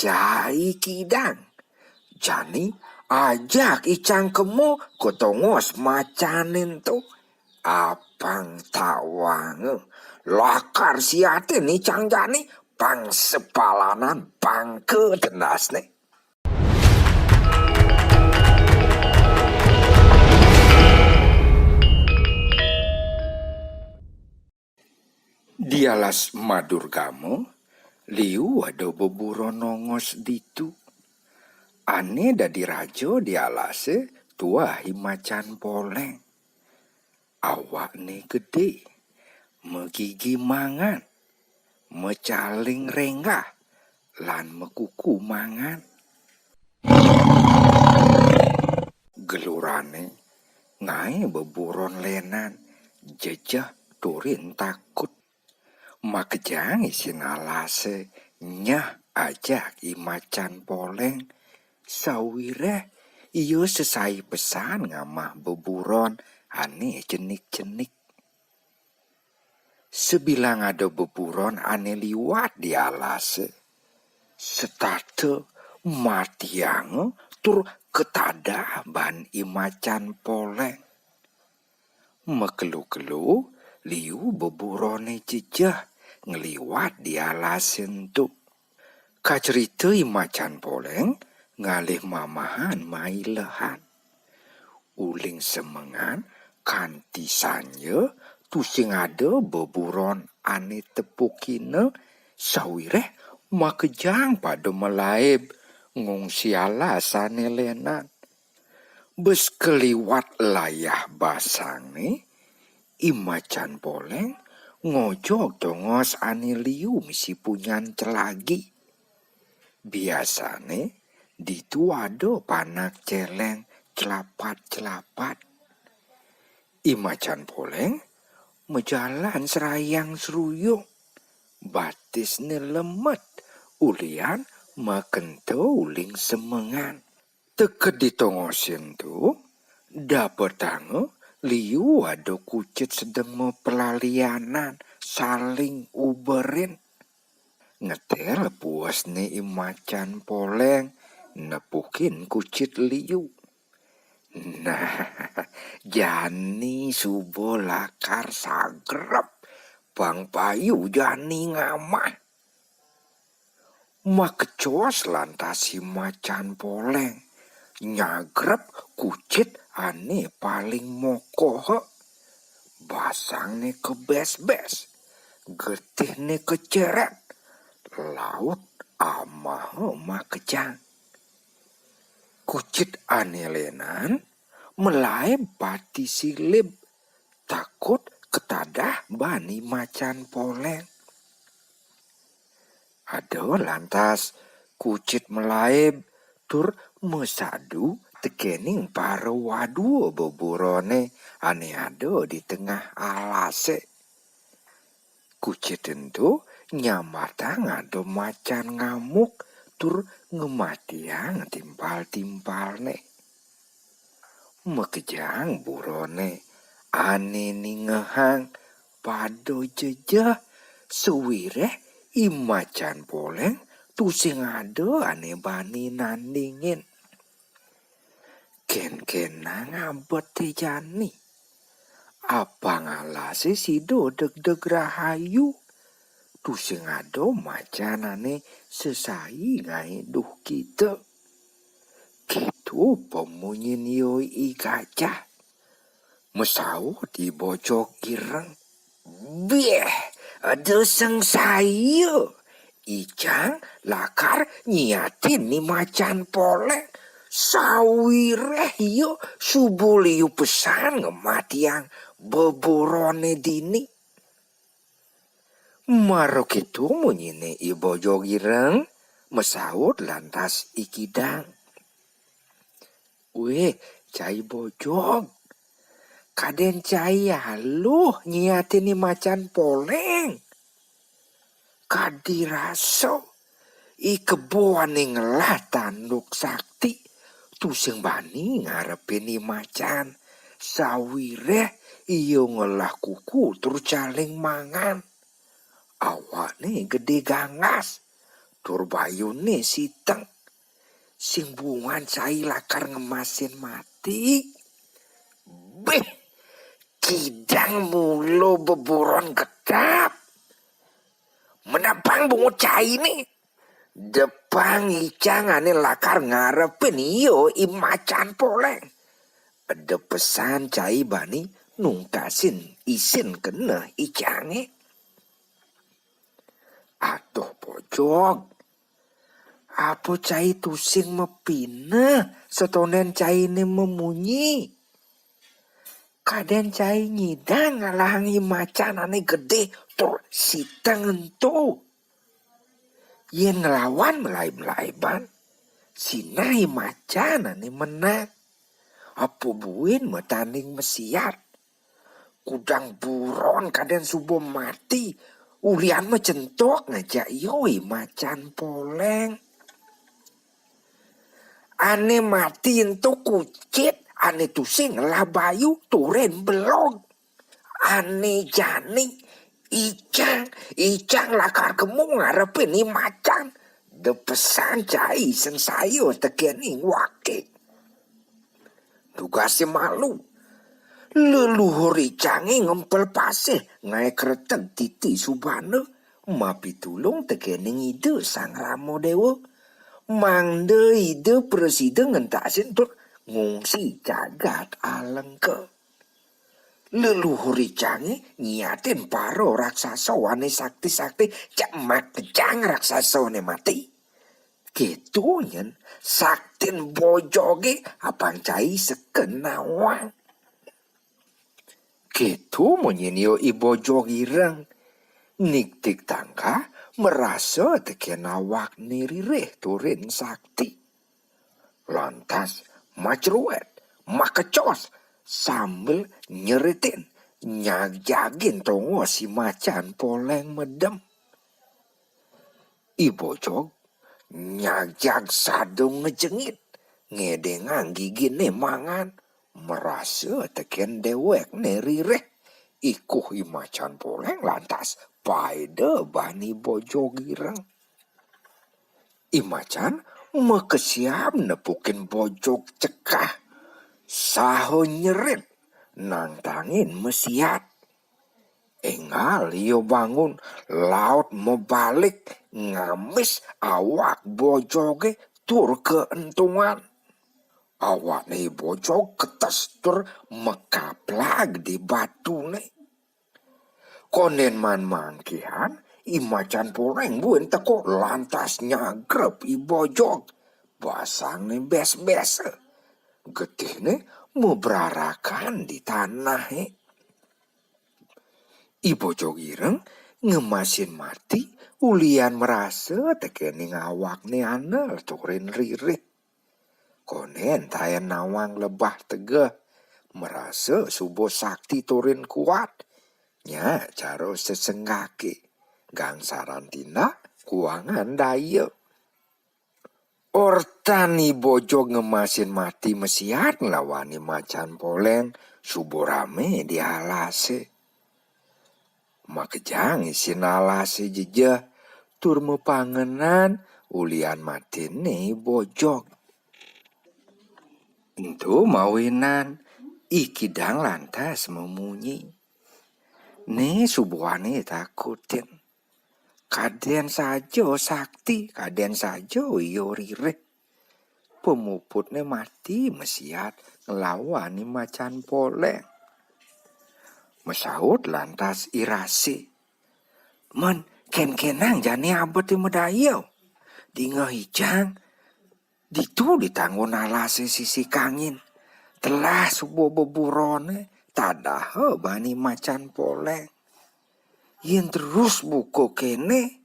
Jai kidang, jani ajak icang kemo kotongos macanin tu. Apang tawang, lakar siatin icang jani pang sepalanan pang kedenas ne. Dialas madurgamo, liu ada beburon nongos ditu. Ane dadi rajo dialase tua himacan poleng. Awak ne gede, megigi mangan, mecaling renggah, lan mekuku mangan. Gelurane ngai beburon lenan, jejah turin takut. Makejang isin alase nyah ajak imacan poleng. Sawireh iyo sesai pesan ngamah beburon ane jenik-jenik. Sebilang ada beburon ane liwat di alase. Setate matiang tur ketada ban imacan poleng. Mekelu-kelu liu beburone jejah ngeliwat di alasen tu. Kacerita imacan poleng ngalih mamahan mailehan. Uling semengan kanti sanya tu sing ada beburon ane tepukine sawireh makejang pada melaib ngungsi alasane lenan. Bes keliwat layah basang ni imacan poleng ngojok dongos ane liu misi punyan celagi. Biasane ditu ada panak celeng celapat-celapat. Imacan poleng mejalan serayang seruyung. Batisne lemet ulian makento uling semengan. Teket ditongosin tu dapet tango liu ada kucit sedang mempelalianan saling uberin. Ngetel puasne imacan poleng nepukin kucit liu. Nah, jani subo lakar sagrep bang payu jani ngamah. Makecos lantas imacan poleng nyagrep kucit ane paling mokoh. Basangne kebes-bes, getihne keceret, laut amah makejang. Kucit ane lenan melaib pati silib, takut ketadah bani macan poleng. Ada lantas kucit melaib tur mesadu tekening para wadu beburone ane ada di tengah alase. Kucit tentu nyamatang ada macan ngamuk tur ngematiang timpal-timpal ne. Mekejang burone ane ningehang pado jejah sewireh imacan poleng tu sing ada ane bani nandingin. Ken-kenang abet jani. Apa ngalase sido deg-deg rahayu. Tu sing ada macan ane sesai ngai duh kita. Kitu pemunyin yoi gajah. Mesaut di bojok ireng. Beh, ada sang saya. Icang lakar nyiatin ni macan poleng. Sawireh yo subuliu pesan ngematiang beburone dini. Marok itu munyine ibo jogireng mesaut lantas ikidang. Weh, cai bojog. Kaden cai haluh nyiatin ni macan poleng. Kadiraso ikeboan ngelah tanduk sakti. Tu sing bani ngarepin ni macan. Sawireh iyo ngelah kuku tur caling mangan. Awak ni gede gangas. Tur bayune siteng sing bungan cai lakar ngemasin mati. Beh, kidang mulo beburon gedap. Menapang bungut cai ni. Depang icang ane lakar ngarepin iyo imacan poleng. Ada pesan cai bani nungkasin isin kena icange. Atuh pojok. Apa cai tusing mepina setonen cai ni memunyi. Kaden cai nyidang ngalangi macan ane gede tur siteng ento. Yen ngelawan melai-melaiban. Sinai macan ane menang. Apa buin metanding mesiat. Kudang buron kaden subuh mati. Ulian mecentok ngajak yoi macan poleng. Ane mati ento kucit. Ane tusing lah bayu turen belong. Ane jani icang lakar kemung ngarepin ni macan. De pesan cai seng sayo tekening wakil. Tugasnya malu. Leluhur icange ngempel pasih ngai kretek titi subane. Mapi tulung tekening ide sang ramo dewa. Mangde ide presiden ngentasin tur ngungsi jagat alengke. Leluhur icange nyiatin paro raksasa wane sakti-sakti cak mak kejang raksasa ne mati. Ketunyen saktin bojoge apang cai sekenawang. Ketu menyenio ibojo ireng. Niktik tangka merasa teken awak nirireh turin sakti. Lantas macruet, makecos sambil nyeritin nyagjagin tongo si macan poleng medem. Ibojo nyagjag sadung ngejengit. Ngedengang gigine mangan. Merasa teken dewek nerireh. Ikuh imacan poleng lantas paida bani bojo gireng. Imacan mekesiap nepukin bojok cekah. Saho nyerit nantangin mesiat. Engal iyo bangun laut mebalik ngamis awak bojoge tur keentungan. Awak ni bojog ketes tur mekaplag di batu ni. Konen man mangkihan imacan poleng buen teko lantas nyagrep i bojog. Basang ni bes-bes. Getih ni meberarakan di tanah ni. I bojog ireng ngemasin mati ulian merasa tekening awak ni anel turin ririh. Konen tayan nawang lebah tegeh. Merasa subuh sakti turin kuat. Nya caro sesenggaki. Gangsaran tindak kuangan daya. Ortani bojo ngemasin mati mesiat ngelawani macan poleng. Subuh rame di alase. Makejang isin alase jejah. Tur mepangenan ulian mati ni bojog. Itu mawinan ikidang lantas memunyi. Ne subuhane takutin. Kaden saja sakti, kaden saja iyo rireh. Pemuputnya mati mesiat ngelawani macan poleng. Mesaut lantas irasi. Men ken-kenang jani abet medayau. Di ngehijang. Ditu ditanggung alase sisi kangin. Telah subuh beburone. Tadah bani macan poleng. Yen terus buko kene.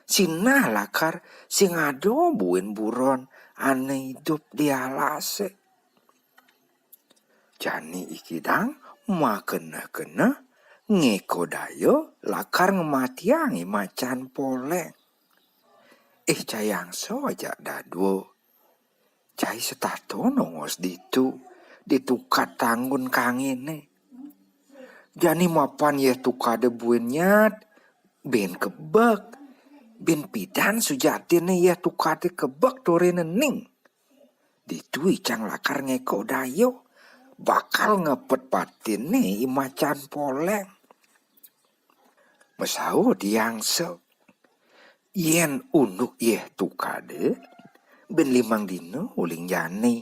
Sinah lakar sing ado buen buron. Ane hidup di alase. Jani ikidang makena-kena. Ngekodayo lakar ngematiangi macan poleng. Cayang soja dadwo. Cai setato nongos ditukat tanggun kangine. Jani mapan ye tukade buin nyat ben kebek. bin pidan sujatine ya tukade kebek dore nening. Ditui cang lakar ngeko dayo bakal ngepet patine imacan poleng. Mesau diangse yen unuk yeh tukade ben 5 dino uling jani.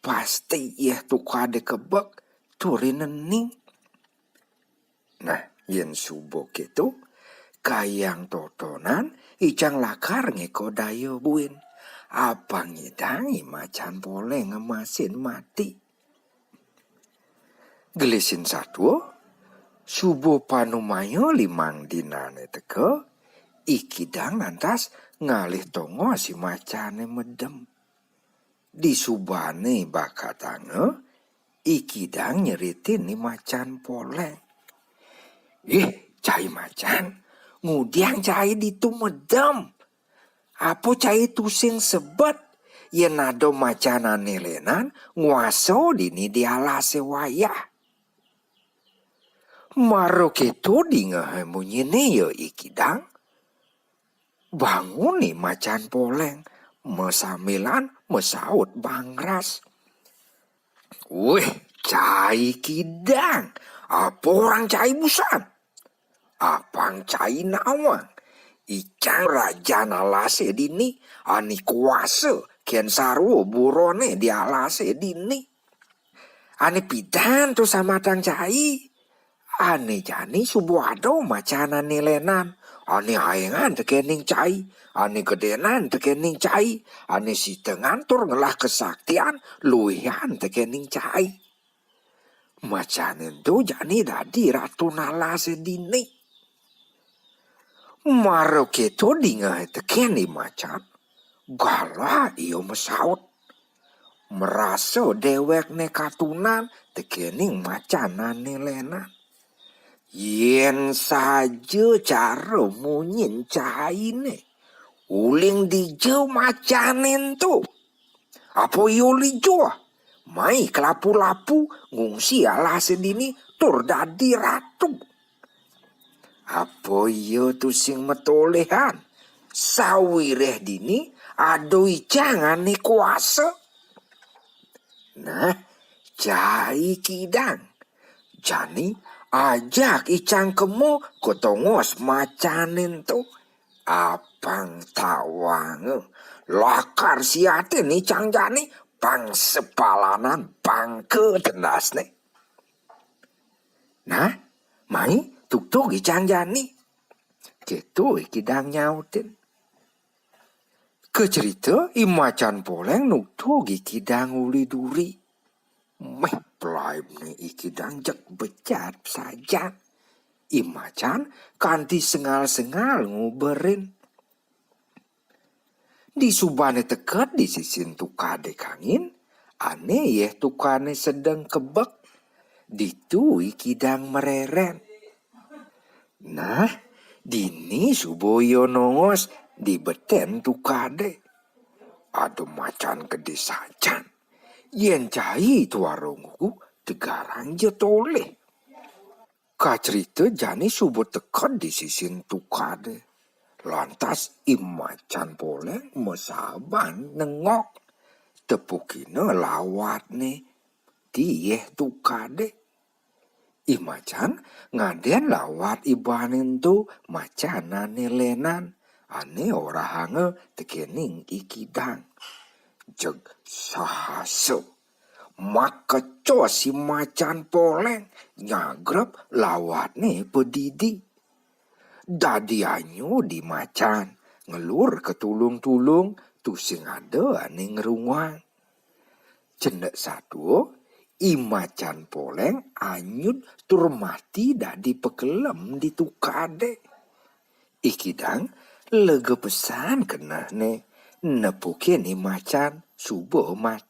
Pasti yeh tukade kebek dore nening. Nah, yen subuh gitu kayang totonan icang lakar ngeko dayo buin. Abang ngidangi macan poleng ngemasin mati. Gelisin satu, subuh panumayo 5 dinane teke, ikidang lantas ngalih tongo si macane medem. Di subane bakatange, ikidang nyeritin ni macan poleng. Cai macan, ngudiang cai ditu medem. Apo cai tusing sebet, yen ado macanane lenan nguaso dini dialase wayah. Maro keto dinga munyine ya ikidang. Bangun nih macan poleng, mesamilan mesaut bangras. Cai kidang, apa orang cai busan? Apang cai nawang? Icang raja nalase dini, ani kuasa kian sarwo burone dialase dini. Ani pidan tu sama tang cai. Ani jani subuado macana nilenan. Ani hayangan tekening cai. Ani gedenan tekening cai. Ani sitengan tur ngelah kesaktian luihan tekening cai. Macanen tu jani dadi ratu nalase dini. Maro keto dinga tekeni macan. Gala iyo mesaut. Merasa dewek nekatunan tekening macanan nilenan. Yen saja cara munyin caine. Uling dijau macanen tu. Apa yoli jua? Mai kelapu-lapu ngungsi ala sedini tur dadi ratu. Apa yo tu sing metolehan? Sawireh dini adoi jangan ni kuasa. Nah, cai kidang. Jani ajak icang kemo kotongos macanen tu. Apang tawang. Lakar siatin icang jani pang sepalanan pang ketenas ne. Nah, mai tuk-tuk icang jani. Gitu kidang nyautin. Kecerita imacan poleng nuktuk ikidang uli duri. Meh pelaim ni ikidang jak becat saja. Imacan kanti sengal-sengal nguberin. Di subane teket di sisin tukade kangin. Ane yeh tukane sedang kebek. Ditu ikidang mereren. Nah, dini suboyo nongos di beten tukade. Ada macan gede sajan. Yen cai tuarungu tegarang jetoleh. Kacerita jani subuh tekan di sisin tukade. Lantas imacan poleng mesaban nengok. Tepukina lawat ne. Dieh tukade. Imacan ngaden lawat ibanin tu macanan lenan. Ane orahange tekening ikidang. Jeg sahase. Maka co si macan poleng nyagrep lawat ne pedidi. Dadi anyu di macan ngelur ke tulung-tulung tu sing ada ane ngerungang. Cendek satu imacan poleng anyut tur mati dadi pekelem di tukade. Ikidang lega pesan kena ne nepukin imacan subuh mati.